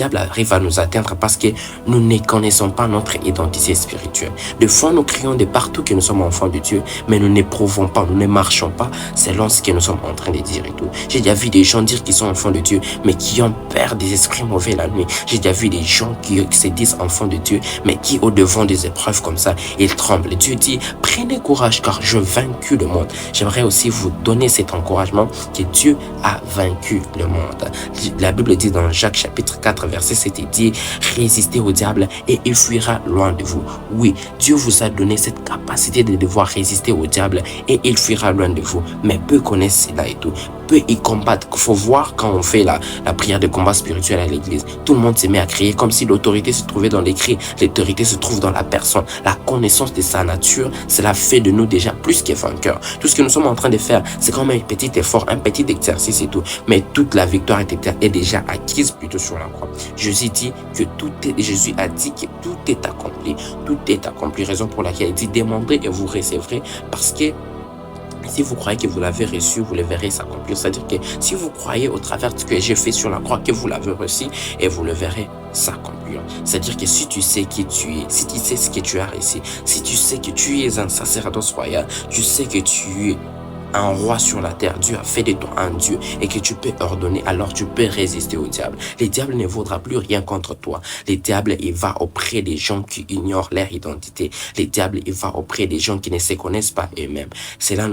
diable arrive à nous atteindre parce que nous ne connaissons pas notre identité spirituelle. Des fois, nous crions de partout que nous sommes enfants de Dieu, mais nous n'éprouvons pas, nous ne marchons pas selon ce que nous sommes en train de dire et tout. J'ai déjà vu des gens dire qu'ils sont enfants de Dieu, mais qui ont peur des esprits mauvais la nuit. J'ai déjà vu des gens qui se disent enfants de Dieu, mais qui au devant des épreuves comme ça, ils tremblent. Dieu dit, prenez courage car je vaincu le monde. J'aimerais aussi vous donner cet encouragement que Dieu a vaincu le monde. La Bible dit dans Jacques chapitre 4, verset 7, il dit, résistez au diable et il fuira loin de vous. Oui, Dieu vous a donné cette capacité de devoir résister au diable et il fuira loin de vous. Mais peu connaissent cela et tout. Peu y combattent. Il faut voir quand on fait la prière de combat spirituel à l'église. Tout le monde se met à crier comme si l'autorité se trouvait dans les cris. L'autorité se trouve dans la personne. La connaissance de sa nature, cela fait de nous déjà plus que vainqueurs. Tout ce que nous sommes en train de faire, c'est comme un petit effort, un petit exercice et tout. Mais toute la victoire est déjà acquise plutôt sur la croix. Jésus a dit que tout est accompli. Tout est accompli. Raison pour laquelle il dit demandez et vous recevrez, parce que si vous croyez que vous l'avez reçu, vous le verrez s'accomplir. C'est-à-dire que si vous croyez au travers de ce que j'ai fait sur la croix, que vous l'avez reçu, et vous le verrez s'accomplir. C'est-à-dire que si tu sais qui tu es, si tu sais ce que tu as reçu, si tu sais que tu es un sacerdoce royal, tu sais que tu es un roi sur la terre, Dieu a fait de toi un Dieu et que tu peux ordonner, alors tu peux résister au diable. Le diable ne vaudra plus rien contre toi. Le diable, il va auprès des gens qui ignorent leur identité. Le diable, il va auprès des gens qui ne se connaissent pas eux-mêmes. C'est là